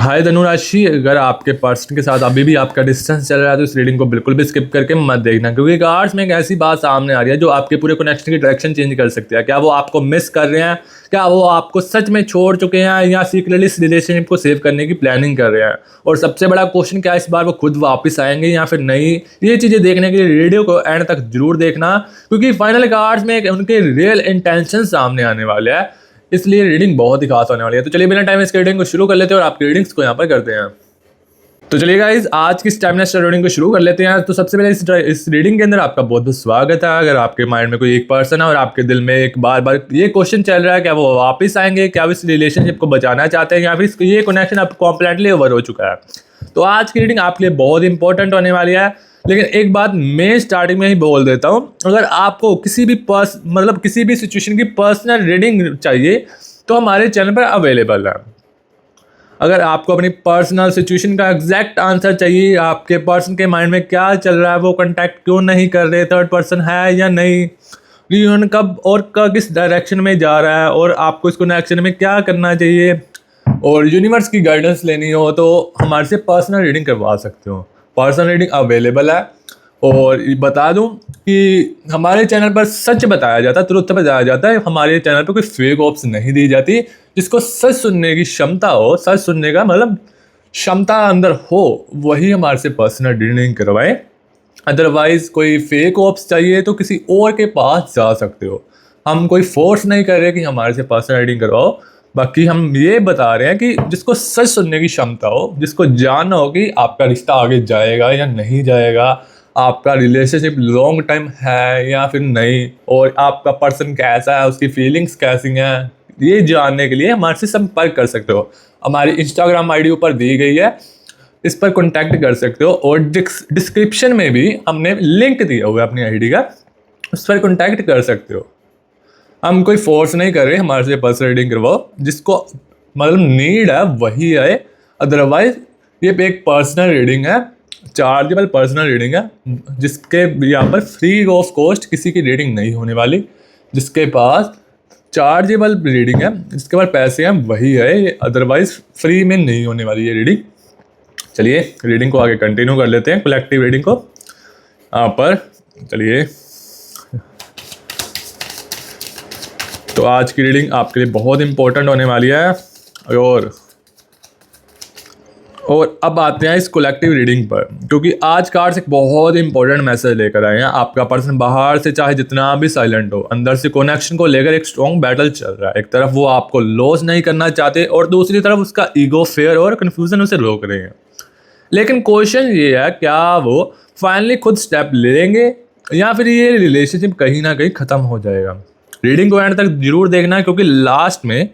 हाय धनुराशि, अगर आपके पर्सन के साथ अभी भी आपका डिस्टेंस चल रहा है तो इस रीडिंग को बिल्कुल भी स्किप करके मत देखना, क्योंकि कार्ड्स में एक ऐसी बात सामने आ रही है जो आपके पूरे कनेक्शन की डायरेक्शन चेंज कर सकती है। क्या वो आपको मिस कर रहे हैं, क्या वो आपको सच में छोड़ चुके हैं, या सीक्रेटली इस रिलेशनशिप को सेव करने की प्लानिंग कर रहे हैं। और सबसे बड़ा क्वेश्चन, क्या इस बार वो खुद वापस आएंगे या फिर नहीं। ये चीज़ें देखने के लिए वीडियो को एंड तक जरूर देखना, क्योंकि फाइनल कार्ड्स में उनके रियल इंटेंशन सामने आने वाले हैं। इसलिए रीडिंग बहुत ही खास होने वाली है। तो चलिए बिना टाइम इसके रीडिंग को शुरू कर लेते हैं और आपकी रीडिंग्स को यहाँ पर करते हैं। तो चलिए गाइज, आज की स्टैमिना स्टार रीडिंग को शुरू कर लेते हैं। तो सबसे पहले इस रीडिंग के अंदर आपका बहुत बहुत स्वागत है। अगर आपके माइंड में कोई एक पर्सन है और आपके दिल में एक बार बार ये क्वेश्चन चल रहा है, क्या वो वापस आएंगे, क्या वो इस रिलेशनशिप को बचाना चाहते हैं, या फिर ये कनेक्शन अब कॉम्प्लीटली ओवर हो चुका है। तो आज की रीडिंग आपके लिए बहुत इंपॉर्टेंट होने वाली है। लेकिन एक बात मैं स्टार्टिंग में ही बोल देता हूँ, अगर आपको किसी भी किसी भी सिचुएशन की पर्सनल रीडिंग चाहिए तो हमारे चैनल पर अवेलेबल है। अगर आपको अपनी पर्सनल सिचुएशन का एग्जैक्ट आंसर चाहिए, आपके पर्सन के माइंड में क्या चल रहा है, वो कांटेक्ट क्यों नहीं कर रहे, थर्ड पर्सन है या नहीं, रियूनियन कब और किस डायरेक्शन में जा रहा है, और आपको इस कनेक्शन में क्या करना चाहिए, और यूनिवर्स की गाइडेंस लेनी हो तो हमारे से पर्सनल रीडिंग करवा सकते हो। पर्सनल रीडिंग अवेलेबल है। और बता दूं कि हमारे चैनल पर सच बताया जाता है, तुरंत बताया जाता है। हमारे चैनल पर कोई फेक ऑप्स नहीं दी जाती। जिसको सच सुनने की क्षमता हो, सच सुनने का क्षमता अंदर हो, वही हमारे से पर्सनल रीडिंग करवाए। अदरवाइज कोई फेक ऑप्स चाहिए तो किसी और के पास जा सकते हो। हम कोई फोर्स नहीं कर रहे कि हमारे से पर्सनल रीडिंग करवाओ। बाकी हम ये बता रहे हैं कि जिसको सच सुनने की क्षमता हो, जिसको जानना हो कि आपका रिश्ता आगे जाएगा या नहीं जाएगा, आपका रिलेशनशिप लॉन्ग टाइम है या फिर नहीं, और आपका पर्सन कैसा है, उसकी फीलिंग्स कैसी हैं, ये जानने के लिए हमारे से संपर्क कर सकते हो। हमारी इंस्टाग्राम आईडी ऊपर दी गई है, इस पर कॉन्टैक्ट कर सकते हो। और डिस्क्रिप्शन में भी हमने लिंक दिया हुआ है अपनी आईडी का, उस पर कॉन्टैक्ट कर सकते हो। हम कोई फोर्स नहीं कर रहे हमारे से पर्सनल रीडिंग करवाओ, जिसको नीड है वही आए। अदरवाइज ये एक पर्सनल रीडिंग है, चार्जेबल पर्सनल रीडिंग है, जिसके यहाँ पर फ्री ऑफ कॉस्ट किसी की रीडिंग नहीं होने वाली। जिसके पास चार्जेबल रीडिंग है, जिसके पास पैसे हैं, वही है ये, अदरवाइज फ्री में नहीं होने वाली ये रीडिंग। चलिए रीडिंग को आगे कंटिन्यू कर लेते हैं, कलेक्टिव रीडिंग को यहाँ पर। चलिए, तो आज की रीडिंग आपके लिए बहुत इंपॉर्टेंट होने वाली है। और अब आते हैं इस कलेक्टिव रीडिंग पर, क्योंकि आज कार्ड्स एक बहुत इंपॉर्टेंट मैसेज लेकर आए हैं। आपका पर्सन बाहर से चाहे जितना भी साइलेंट हो, अंदर से कनेक्शन को लेकर एक स्ट्रॉन्ग बैटल चल रहा है। एक तरफ वो आपको लॉस नहीं करना चाहते और दूसरी तरफ उसका ईगो, फेयर और कन्फ्यूजन उसे रोक रहे हैं। लेकिन क्वेश्चन ये है, क्या वो फाइनली खुद स्टेप लेंगे या फिर ये रिलेशनशिप कहीं ना कहीं ख़त्म हो जाएगा। रीडिंग को एंड तक जरूर देखना, क्योंकि लास्ट में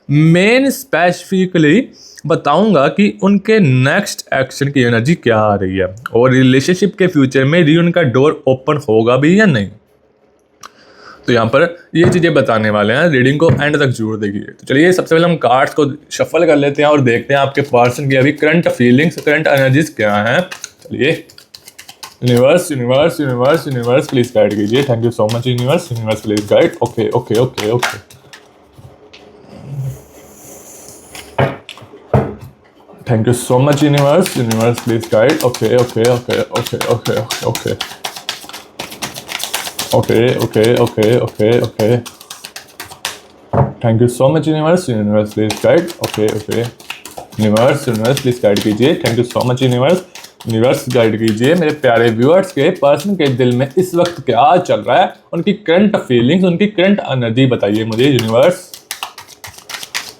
मेन स्पेसिफिकली बताऊंगा कि उनके नेक्स्ट एक्शन की एनर्जी क्या आ रही है, और रिलेशनशिप के फ्यूचर में रियूनियन का डोर ओपन होगा भी या नहीं। तो यहाँ पर ये चीज़ें बताने वाले हैं, रीडिंग को एंड तक जरूर देखिए। तो चलिए सबसे पहले हम कार्ड्स को शफल कर लेते हैं और देखते हैं आपके पर्सन की अभी करंट फीलिंग्स, करंट एनर्जीज क्या हैं। चलिए, universe universe universe universe please guide कीजिए। Thank you so much universe, universe please guide. Okay okay okay okay, thank you so much universe, universe please guide. Okay okay okay okay okay okay okay okay okay okay okay, thank you so much universe, universe please guide. Okay okay, universe universe please guide कीजिए। Thank you so much universe, universe guide कीजिए। मेरे प्यारे viewers के person के दिल में इस वक्त क्या चल रहा है, उनकी करंट फीलिंग्स, उनकी करंट एनर्जी बताइए मुझे यूनिवर्स।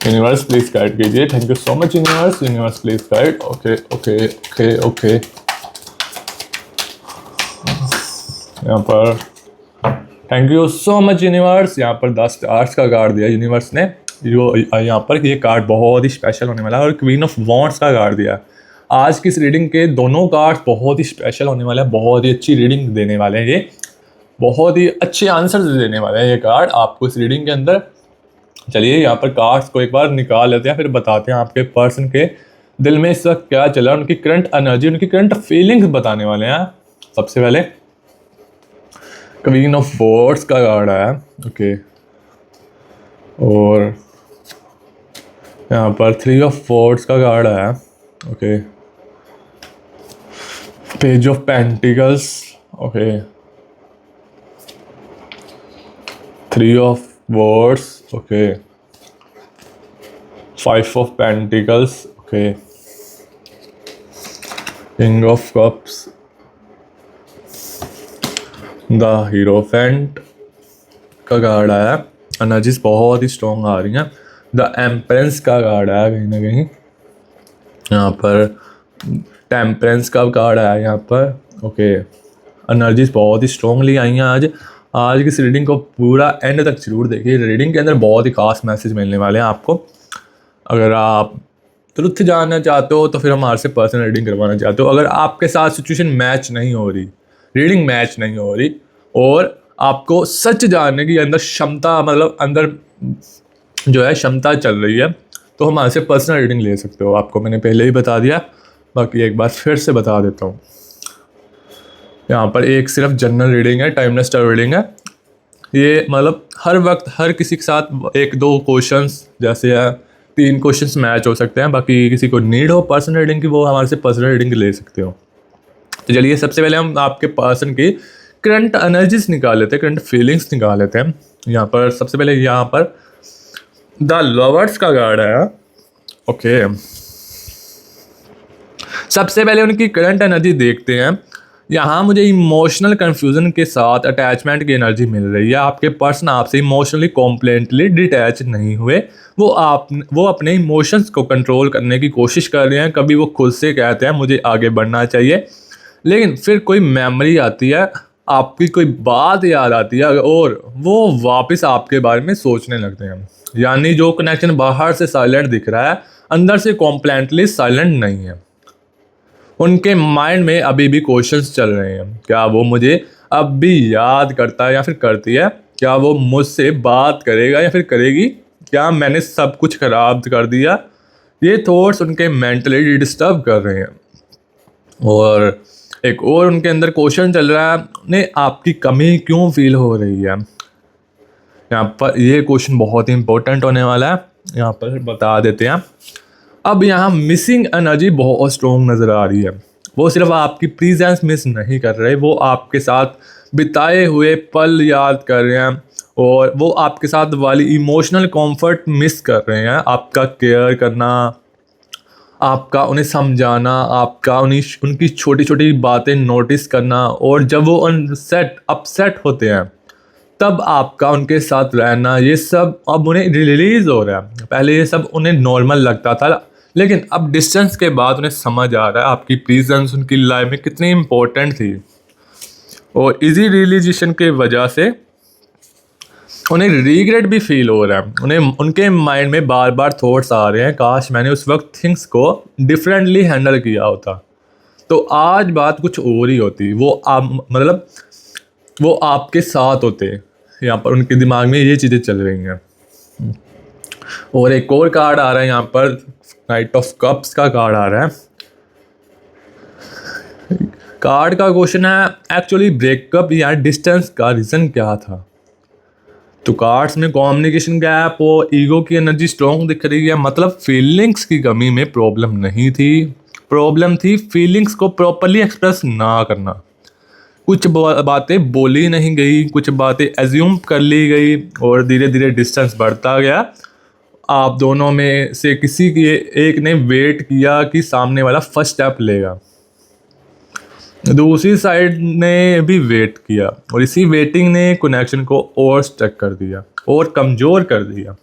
यूनिवर्स प्लीज गाइड कीजिए। Thank you so much universe, universe please guide. Okay okay okay okay, यहाँ पर thank you so much universe. यहाँ पर 10 स्टार्स का कार्ड दिया यूनिवर्स ने, जो यहाँ पर ये कार्ड बहुत ही स्पेशल होने वाला है, और क्वीन ऑफ वॉन्ड्स का कार्ड दिया। आज की इस रीडिंग के दोनों कार्ड बहुत ही स्पेशल होने वाले हैं, बहुत ही अच्छी रीडिंग देने वाले हैं ये, बहुत ही अच्छे आंसर्स देने वाले हैं ये कार्ड आपको इस रीडिंग के अंदर। चलिए यहाँ पर कार्ड्स को एक बार निकाल लेते हैं, फिर बताते हैं आपके पर्सन के दिल में इस वक्त क्या चल रहा है, उनकी करंट एनर्जी, उनकी करंट फीलिंग्स बताने वाले हैं। सबसे पहले क्वीन ऑफ वॉन्ड्स का कार्ड है, ओके, और यहाँ पर 3 ऑफ वॉर्ड्स का कार्ड है। Okay, page of pentacles. Okay, 3 of wands. Okay, 5 of pentacles. Okay, king of cups, the hierophant का कार्ड आया। एनर्जीज बहुत ही स्ट्रॉन्ग आ रही हैं। द एम्परेंस का कार्ड आया कहीं ना कहीं यहाँ पर। टेम्परेंस का कार्ड आया यहाँ पर। ओके, एनर्जीज बहुत ही स्ट्रॉन्गली आई हैं आज। आज की इस रीडिंग को पूरा एंड तक जरूर देखिए। रीडिंग के अंदर बहुत ही खास मैसेज मिलने वाले हैं आपको। अगर आप ट्रुथ जानना चाहते हो तो फिर हमारे से पर्सनल रीडिंग करवाना चाहते हो। अगर आपके साथ सिचुएशन मैच नहीं हो रही, रीडिंग मैच नहीं हो रही, और आपको सच जानने की अंदर क्षमता, मतलब अंदर जो है क्षमता चल रही है, तो हमारे से पर्सनल रीडिंग ले सकते हो। आपको मैंने पहले ही बता दिया, बाकी एक बार फिर से बता देता हूँ। यहाँ पर एक सिर्फ जनरल रीडिंग है, टाइमलेस टाइम रीडिंग है। ये मतलब हर वक्त हर किसी के साथ 1-2 क्वेश्चंस जैसे है, 3 क्वेश्चंस मैच हो सकते हैं। बाकी किसी को नीड हो पर्सनल रीडिंग की, वो हमारे से पर्सनल रीडिंग ले सकते हो। तो चलिए सबसे पहले हम आपके पर्सन की करंट एनर्जीज निकाल लेते हैं, करंट फीलिंग्स निकाल लेते हैं। यहाँ पर सबसे पहले यहाँ पर द लवर्स का कार्ड है। ओके, सबसे पहले उनकी करंट एनर्जी देखते हैं। यहाँ मुझे इमोशनल कन्फ्यूजन के साथ अटैचमेंट की एनर्जी मिल रही है। आपके पर्सन आपसे इमोशनली कॉम्प्लेंटली डिटैच नहीं हुए। वो अपने इमोशंस को कंट्रोल करने की कोशिश कर रहे हैं। कभी वो खुद से कहते हैं मुझे आगे बढ़ना चाहिए, लेकिन फिर कोई मेमोरी आती है, आपकी कोई बात याद आती है और वो वापस आपके बारे में सोचने लगते हैं। यानी जो कनेक्शन बाहर से साइलेंट दिख रहा है, अंदर से कॉम्प्लेंटली साइलेंट नहीं है। उनके माइंड में अभी भी क्वेश्चंस चल रहे हैं। क्या वो मुझे अब भी याद करता है या फिर करती है? क्या वो मुझसे बात करेगा या फिर करेगी? क्या मैंने सब कुछ खराब कर दिया? ये थॉट्स उनके मेंटली डिस्टर्ब कर रहे हैं। और एक और उनके अंदर क्वेश्चन चल रहा है, उन्हें आपकी कमी क्यों फील हो रही है? यहाँ पर ये क्वेश्चन बहुत ही इंपॉर्टेंट होने वाला है, यहाँ पर बता देते हैं। अब यहाँ मिसिंग एनर्जी बहुत स्ट्रॉन्ग नज़र आ रही है। वो सिर्फ आपकी प्रेजेंस मिस नहीं कर रहे, वो आपके साथ बिताए हुए पल याद कर रहे हैं और वो आपके साथ वाली इमोशनल कंफर्ट मिस कर रहे हैं। आपका केयर करना, आपका उन्हें समझाना, आपका उनकी छोटी छोटी बातें नोटिस करना, और जब वो अपसेट होते हैं तब आपका उनके साथ रहना, ये सब अब उन्हें रिलीज़ हो रहा है। पहले ये सब उन्हें नॉर्मल लगता था, लेकिन अब डिस्टेंस के बाद उन्हें समझ आ रहा है आपकी प्रेजेंस उनकी लाइफ में कितनी इम्पोर्टेंट थी। और इजी रियलाइजेशन के वजह से उन्हें रिग्रेट भी फील हो रहा है। उन्हें उनके माइंड में बार बार थॉट्स आ रहे हैं, काश मैंने उस वक्त थिंग्स को डिफरेंटली हैंडल किया होता तो आज बात कुछ और ही होती। मतलब वो आपके साथ होते। यहाँ पर उनके दिमाग में ये चीज़ें चल रही हैं। और एक और कार्ड आ रहा है यहाँ पर, नाइट ऑफ कप्स का कार्ड आ रहा है। कार्ड का क्वेश्चन है एक्चुअली ब्रेकअप या डिस्टेंस का रीज़न क्या था? तो कार्ड्स में कम्युनिकेशन गैप और ईगो की एनर्जी स्ट्रॉन्ग दिख रही है। मतलब फीलिंग्स की कमी में प्रॉब्लम नहीं थी, प्रॉब्लम थी फीलिंग्स को प्रॉपरली एक्सप्रेस ना करना। कुछ बातें बोली नहीं गई, कुछ बातें एज्यूम कर ली गई और धीरे धीरे डिस्टेंस बढ़ता गया। आप दोनों में से किसी की एक ने वेट किया कि सामने वाला फर्स्ट स्टेप लेगा, दूसरी साइड ने भी वेट किया, और इसी वेटिंग ने कनेक्शन को और स्टक कर दिया और कमज़ोर कर दिया।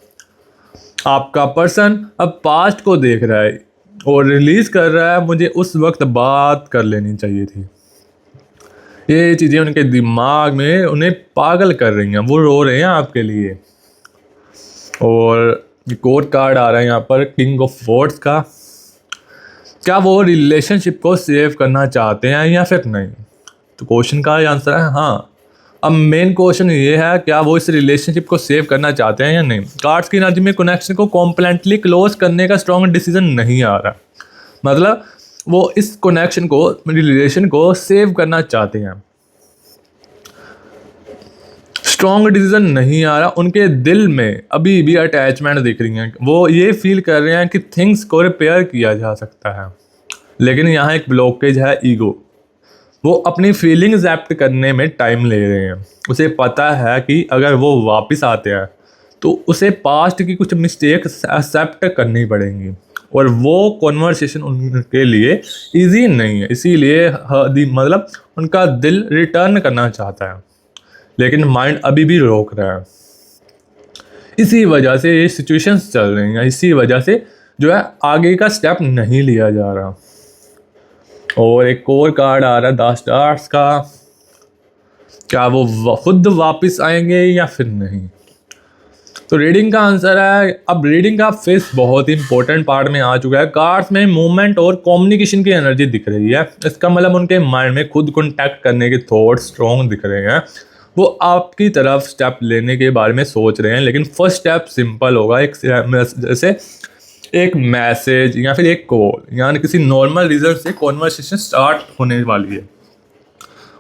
आपका पर्सन अब पास्ट को देख रहा है और रिलीज़ कर रहा है, मुझे उस वक्त बात कर लेनी चाहिए थी। ये चीज़ें उनके दिमाग में उन्हें पागल कर रही हैं, वो रो रहे हैं आपके लिए। और एक और कार्ड आ रहा है यहाँ पर, किंग ऑफ वॉर्ड्स का। क्या वो रिलेशनशिप को सेव करना चाहते हैं या फिर नहीं? तो क्वेश्चन का आंसर है हाँ। अब मेन क्वेश्चन ये है, क्या वो इस रिलेशनशिप को सेव करना चाहते हैं या नहीं? कार्ड्स की एनर्जी में कनेक्शन को कॉम्प्लेंटली क्लोज करने का स्ट्रॉन्ग डिसीजन नहीं आ रहा। मतलब वो इस कनेक्शन को, रिलेशन को सेव करना चाहते हैं। स्ट्रॉन्ग डिसीजन नहीं आ रहा, उनके दिल में अभी भी अटैचमेंट दिख रही हैं, वो ये फील कर रहे हैं कि थिंग्स को रिपेयर किया जा सकता है, लेकिन यहाँ एक ब्लॉकेज है ईगो। वो अपनी फीलिंग्स एक्ट करने में टाइम ले रहे हैं। उसे पता है कि अगर वो वापस आते हैं तो उसे पास्ट की कुछ मिस्टेक्स एक्सेप्ट करनी पड़ेंगी, और वो कॉन्वर्सेशन उनके लिए इजी नहीं है। इसीलिए मतलब उनका दिल रिटर्न करना चाहता है, लेकिन माइंड अभी भी रोक रहा है। इसी वजह से ये सिचुएशंस चल रही हैं, इसी वजह से जो है आगे का स्टेप नहीं लिया जा रहा। और एक और कार्ड आ रहा है 10 स्टार्स का। क्या वो खुद वापस आएंगे या फिर नहीं? तो रीडिंग का आंसर है, अब रीडिंग का फेस बहुत ही इंपॉर्टेंट पार्ट में आ चुका है। कार्ड्स में मूवमेंट और कम्युनिकेशन की एनर्जी दिख रही है। इसका मतलब उनके माइंड में खुद कॉन्टैक्ट करने के थॉट्स स्ट्रॉन्ग दिख रहे हैं। वो आपकी तरफ स्टेप लेने के बारे में सोच रहे हैं, लेकिन फर्स्ट स्टेप सिंपल होगा, एक जैसे एक मैसेज या फिर एक कॉल, यानी किसी नॉर्मल रीजन से कॉन्वर्सेशन स्टार्ट होने वाली है।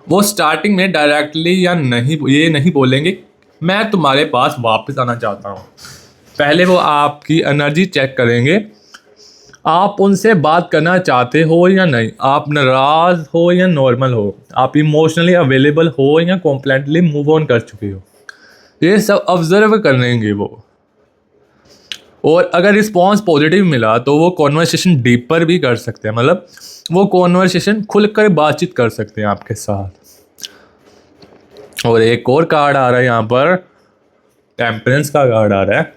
वो स्टार्टिंग में डायरेक्टली या नहीं ये नहीं बोलेंगे मैं तुम्हारे पास वापस आना चाहता हूँ। पहले वो आपकी एनर्जी चेक करेंगे, आप उनसे बात करना चाहते हो या नहीं, आप नाराज़ हो या नॉर्मल हो, आप इमोशनली अवेलेबल हो या कॉम्प्लीटली मूव ऑन कर चुके हो। ये सब ऑब्जर्व करेंगे वो, और अगर रिस्पॉन्स पॉजिटिव मिला तो वो कॉन्वर्सेशन डीपर भी कर सकते हैं, मतलब वो कॉन्वर्सेशन खुलकर बातचीत कर सकते हैं आपके साथ। और एक और कार्ड आ रहा है यहाँ पर, टेम्परेंस का कार्ड आ रहा है।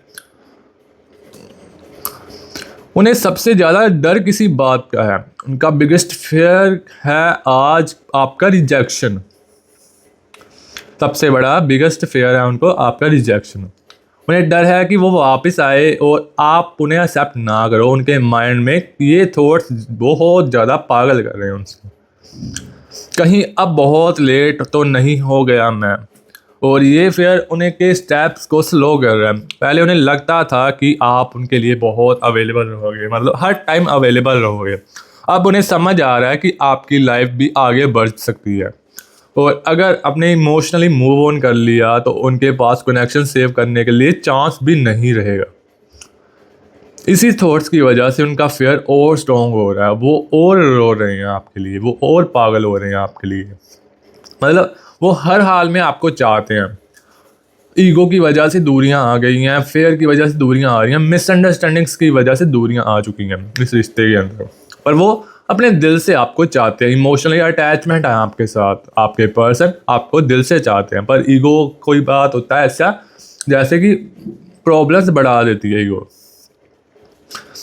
उन्हें सबसे ज़्यादा डर किसी बात का है, उनका बिगेस्ट फेयर है आज आपका रिजेक्शन। सबसे बड़ा बिगेस्ट फेयर है उनको आपका रिजेक्शन। उन्हें डर है कि वो वापस आए और आप उन्हें एक्सेप्ट ना करो। उनके माइंड में ये थॉट्स बहुत ज़्यादा पागल कर रहे हैं उनसे, कहीं अब बहुत लेट तो नहीं हो गया मैं। और ये फिर उन्हें के स्टेप्स को स्लो कर रहा है। पहले उन्हें लगता था कि आप उनके लिए बहुत अवेलेबल रहोगे, मतलब हर टाइम अवेलेबल रहोगे। अब उन्हें समझ आ रहा है कि आपकी लाइफ भी आगे बढ़ सकती है, और अगर आपने इमोशनली मूव ऑन कर लिया तो उनके पास कनेक्शन सेव करने के लिए चांस भी नहीं रहेगा। इसी थॉट्स की वजह से उनका फेयर और स्ट्रॉन्ग हो रहा है। वो और रो रहे हैं आपके लिए, वो और पागल हो रहे हैं आपके लिए, मतलब वो हर हाल में आपको चाहते हैं। ईगो की वजह से दूरियां आ गई हैं, फेयर की वजह से दूरियां आ रही हैं, मिसअंडरस्टैंडिंग्स की वजह से दूरियां आ चुकी हैं इस रिश्ते के अंदर, पर वो अपने दिल से आपको चाहते हैं। इमोशनली अटैचमेंट है आपके साथ, आपके पर्सन आपको दिल से चाहते हैं। पर ईगो कोई बात होता है ऐसा जैसे कि प्रॉब्लम्स बढ़ा देती है ईगो।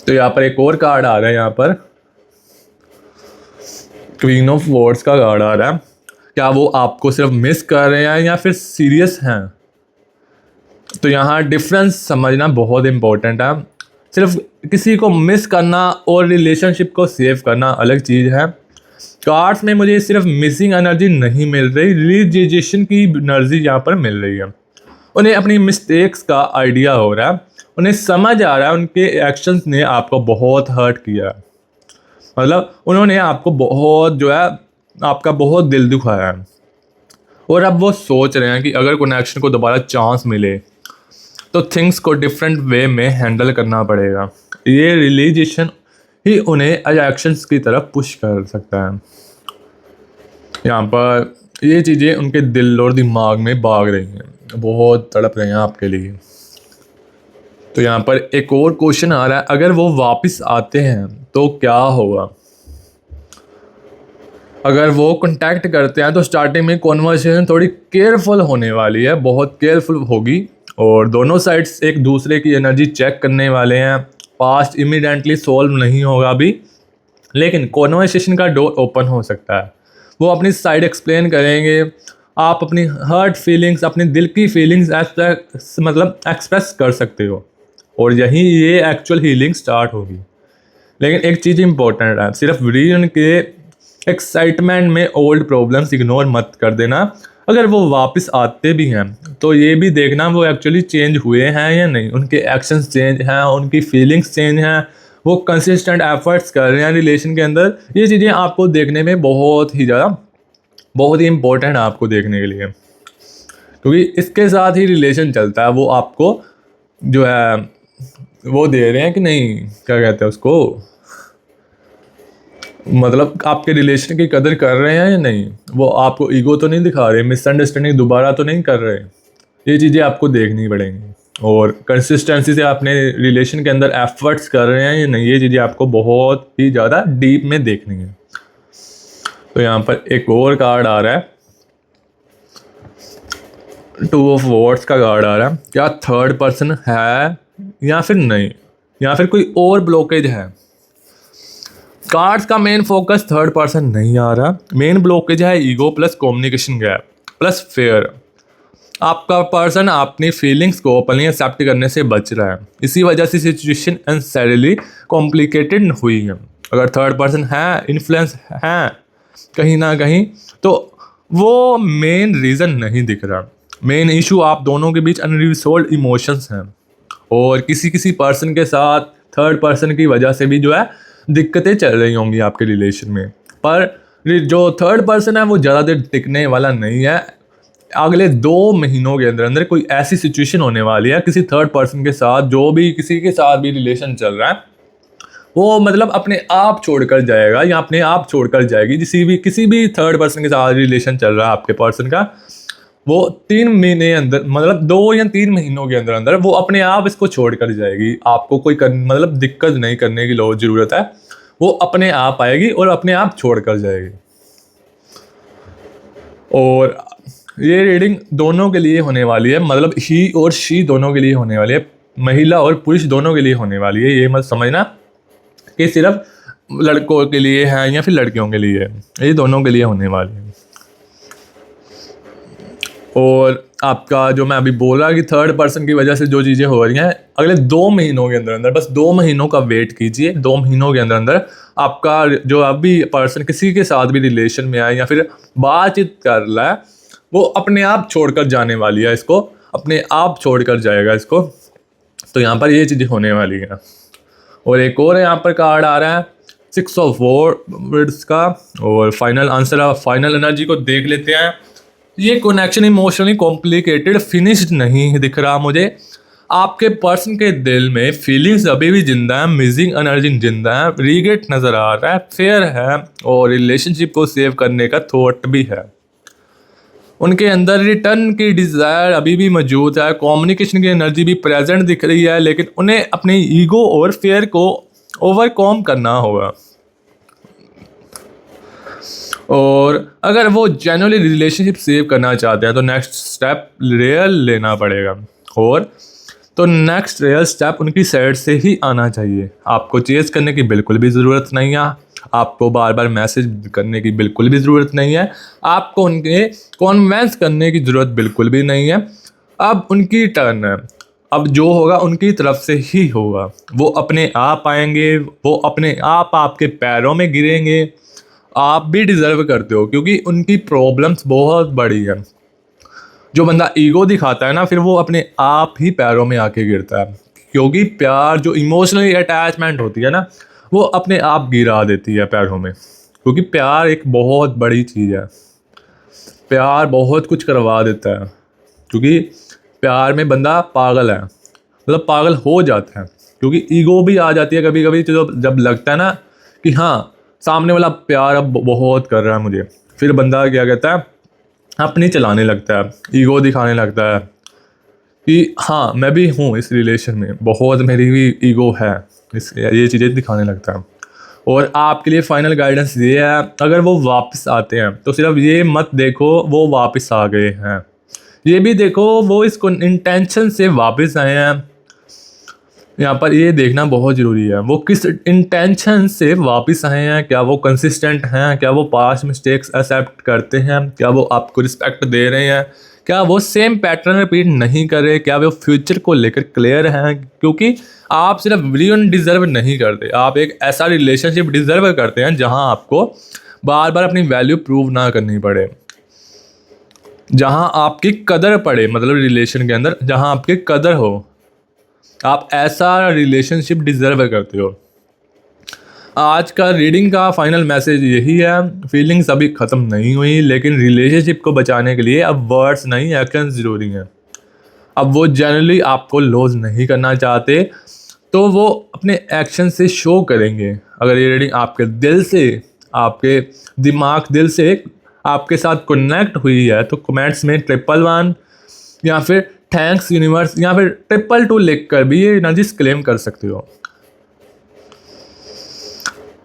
तो यहाँ पर एक और कार्ड आ रहा है, यहाँ पर क्वीन ऑफ वॉर्ड्स का कार्ड आ रहा है। क्या वो आपको सिर्फ मिस कर रहे हैं या फिर सीरियस हैं? तो यहाँ डिफरेंस समझना बहुत इम्पोर्टेंट है। सिर्फ किसी को मिस करना और रिलेशनशिप को सेव करना अलग चीज़ है। कार्ड्स में मुझे सिर्फ मिसिंग एनर्जी नहीं मिल रही, रियलाइजेशन की एनर्जी यहाँ पर मिल रही है। उन्हें अपनी मिस्टेक्स का आइडिया हो रहा है, उन्हें समझ आ रहा है उनके एक्शंस ने आपको बहुत हर्ट किया, मतलब उन्होंने आपको बहुत जो है आपका बहुत दिल दुखाया है। और अब वो सोच रहे हैं कि अगर कनेक्शन को दोबारा चांस मिले तो थिंग्स को डिफरेंट वे में हैंडल करना पड़ेगा। ये रियलाइजेशन ही उन्हें एक्शंस की तरफ पुश कर सकता है। यहाँ पर ये चीज़ें उनके दिल और दिमाग में भाग रही हैं, बहुत तड़प रहे हैं आपके लिए। तो यहाँ पर एक और क्वेश्चन आ रहा है, अगर वो वापस आते हैं तो क्या होगा? अगर वो कांटेक्ट करते हैं तो स्टार्टिंग में कॉन्वर्सेशन थोड़ी केयरफुल होने वाली है, बहुत केयरफुल होगी, और दोनों साइड्स एक दूसरे की एनर्जी चेक करने वाले हैं। पास्ट इमीडिएटली सॉल्व नहीं होगा अभी, लेकिन कॉन्वर्सेशन का डोर ओपन हो सकता है। वो अपनी साइड एक्सप्लेन करेंगे, आप अपनी हर्ट फीलिंग्स, अपने दिल की फीलिंग्स मतलब एक्सप्रेस कर सकते हो, और यही ये एक्चुअल हीलिंग स्टार्ट होगी। लेकिन एक चीज़ इंपॉर्टेंट है, सिर्फ रीजन के एक्साइटमेंट में ओल्ड प्रॉब्लम्स इग्नोर मत कर देना। अगर वो वापस आते भी हैं तो ये भी देखना वो एक्चुअली चेंज हुए हैं या नहीं, उनके एक्शंस चेंज हैं, उनकी फीलिंग्स चेंज हैं, वो कंसिस्टेंट एफर्ट्स कर रहे हैं रिलेशन के अंदर। ये चीज़ें आपको देखने में बहुत ही ज़्यादा बहुत ही इंपॉर्टेंट है आपको देखने के लिए। क्योंकि इसके साथ ही रिलेशन चलता है। वो आपको जो है वो दे रहे हैं कि नहीं, क्या कहते हैं उसको, मतलब आपके रिलेशन की कदर कर रहे हैं या नहीं, वो आपको ईगो तो नहीं दिखा रहे, मिसअंडरस्टैंडिंग दोबारा तो नहीं कर रहे। ये चीज़ें आपको देखनी पड़ेंगी। और कंसिस्टेंसी से अपने रिलेशन के अंदर एफर्ट्स कर रहे हैं या नहीं, ये चीज़ें आपको बहुत ही ज़्यादा डीप में देखनी है। तो यहाँ पर एक और कार्ड आ रहा है, 2 ऑफ वॉर्ड्स का कार्ड आ रहा है। क्या थर्ड पर्सन है या फिर नहीं, या फिर कोई और ब्लॉकेज है। कार्ड्स का मेन फोकस थर्ड पर्सन नहीं आ रहा, मेन ब्लॉकेज है ego plus communication gap plus fair. आपका पर्सन अपनी फीलिंग्स को ओपनली एक्सेप्ट करने से बच रहा है, इसी वजह से सिचुएशन अनसेसरली कॉम्प्लिकेटेड हुई है। अगर थर्ड पर्सन है, इन्फ्लुएंस है कहीं ना कहीं, तो वो मेन रीज़न नहीं दिख रहा। मेन इशू आप दोनों के बीच अनरिजॉल्व्ड इमोशंस हैं, और किसी किसी पर्सन के साथ थर्ड पर्सन की वजह से भी जो है दिक्कतें चल रही होंगी आपके रिलेशन में। पर जो थर्ड पर्सन है वो ज़्यादा देर टिकने वाला नहीं है। अगले 2 महीनों के अंदर अंदर कोई ऐसी सिचुएशन होने वाली है किसी थर्ड पर्सन के साथ, जो भी किसी के साथ भी रिलेशन चल रहा है वो मतलब अपने आप छोड़कर जाएगा या अपने आप छोड़कर जाएगी। किसी भी थर्ड पर्सन के साथ रिलेशन चल रहा है आपके पर्सन का, वो 3 महीने अंदर, मतलब 2 या 3 महीनों के अंदर अंदर वो अपने आप इसको छोड़ कर जाएगी। आपको कोई मतलब दिक्कत नहीं करने की ज़रूरत है, वो अपने आप आएगी और अपने आप छोड़ कर जाएगी। और ये रीडिंग दोनों के लिए होने वाली है, मतलब ही और शी दोनों के लिए होने वाली है, महिला और पुरुष दोनों के लिए होने वाली है। ये मत समझना कि सिर्फ लड़कों के लिए है या फिर लड़कियों के लिए है, ये दोनों के लिए होने वाली है। और आपका जो मैं अभी बोल रहा कि थर्ड पर्सन की वजह से जो चीज़ें हो रही हैं, अगले 2 महीनों के अंदर अंदर, बस 2 महीनों का वेट कीजिए। 2 महीनों के अंदर अंदर आपका जो अभी पर्सन किसी के साथ भी रिलेशन में आए या फिर बातचीत कर रहा है, वो अपने आप छोड़कर जाने वाली है, इसको अपने आप छोड़कर जाएगा इसको। तो यहाँ पर ये चीज़ें होने वाली हैं। और एक और यहाँ पर कार्ड आ रहा है 6 ऑफ वॉर्ड्स का, और फाइनल आंसर है, फाइनल एनर्जी को देख लेते हैं। ये कनेक्शन इमोशनली कॉम्प्लिकेटेड फिनिश्ड नहीं दिख रहा मुझे। आपके पर्सन के दिल में फीलिंग्स अभी भी जिंदा है, मिसिंग एनर्जी जिंदा है, रिग्रेट नज़र आ रहा है, फेयर है, और रिलेशनशिप को सेव करने का थॉट भी है। उनके अंदर रिटर्न की डिज़ायर अभी भी मौजूद है, कम्युनिकेशन की एनर्जी भी प्रेजेंट दिख रही है, लेकिन उन्हें अपने ईगो और फेयर को ओवरकम करना होगा। और अगर वो जेन्युइनली रिलेशनशिप सेव करना चाहते हैं तो नेक्स्ट स्टेप रियल लेना पड़ेगा, और तो नेक्स्ट रियल स्टेप उनकी साइड से ही आना चाहिए। आपको चेस करने की बिल्कुल भी ज़रूरत नहीं है, आपको बार बार मैसेज करने की बिल्कुल भी ज़रूरत नहीं है, आपको उनके कॉन्वेंस करने की ज़रूरत बिल्कुल भी नहीं है। अब उनकी टर्न है, अब जो होगा उनकी तरफ से ही होगा। वो अपने आप आएंगे, वो अपने आप आपके पैरों में गिरेंगे। आप भी डिज़र्व करते हो, क्योंकि उनकी प्रॉब्लम्स बहुत बड़ी हैं। जो बंदा ईगो दिखाता है ना, फिर वो अपने आप ही पैरों में आके गिरता है, क्योंकि प्यार जो इमोशनली अटैचमेंट होती है ना, वो अपने आप गिरा देती है पैरों में। क्योंकि प्यार एक बहुत बड़ी चीज़ है, प्यार बहुत कुछ करवा देता है। क्योंकि प्यार में बंदा पागल है, मतलब पागल हो जाता है, क्योंकि ईगो भी आ जाती है कभी कभी। तो जब लगता है ना कि हाँ सामने वाला प्यार अब बहुत कर रहा है मुझे, फिर बंदा क्या कहता है, अपनी चलाने लगता है, ईगो दिखाने लगता है कि हाँ मैं भी हूँ इस रिलेशन में, बहुत मेरी भी ईगो है, ये चीज़ें दिखाने लगता है। और आपके लिए फाइनल गाइडेंस ये है, अगर वो वापस आते हैं तो सिर्फ ये मत देखो वो वापस आ गए हैं, ये भी देखो वो इसको इंटेंशन से वापस आए हैं। यहाँ पर ये देखना बहुत ज़रूरी है, वो किस इंटेंशन से वापस आए हैं। क्या वो कंसिस्टेंट हैं, क्या वो पास्ट मिस्टेक्स एक्सेप्ट करते हैं, क्या वो आपको रिस्पेक्ट दे रहे हैं, क्या वो सेम पैटर्न रिपीट नहीं कर रहे, क्या वो फ्यूचर को लेकर क्लियर हैं। क्योंकि आप सिर्फ रियून डिज़र्व नहीं करते, आप एक ऐसा रिलेशनशिप डिज़र्व करते हैं जहाँ आपको बार बार अपनी वैल्यू प्रूव ना करनी पड़े, जहाँ आपकी कदर पड़े, मतलब रिलेशन के अंदर जहाँ आपकी कदर हो। आप ऐसा रिलेशनशिप डिज़र्व करते हो। आज का रीडिंग का फाइनल मैसेज यही है, फीलिंग्स अभी ख़त्म नहीं हुई, लेकिन रिलेशनशिप को बचाने के लिए अब वर्ड्स नहीं एक्शंस ज़रूरी हैं। अब वो जनरली आपको लॉस नहीं करना चाहते, तो वो अपने एक्शन से शो करेंगे। अगर ये रीडिंग आपके दिल से, आपके दिल से आपके साथ कनेक्ट हुई है तो कमेंट्स में 111 या फिर थैंक्स यूनिवर्स या फिर 222 लिख कर भी ये एनर्जीज क्लेम कर सकते हो।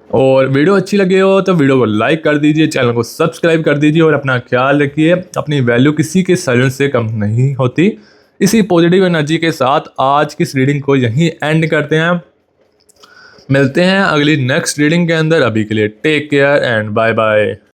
और वीडियो अच्छी लगी हो तो वीडियो को लाइक कर दीजिए, चैनल को सब्सक्राइब कर दीजिए और अपना ख्याल रखिए। अपनी वैल्यू किसी के साइलेंस से कम नहीं होती। इसी पॉजिटिव एनर्जी के साथ आज की इस रीडिंग को यहीं एंड करते हैं। मिलते हैं अगली नेक्स्ट रीडिंग के अंदर। अभी के लिए take care and bye bye.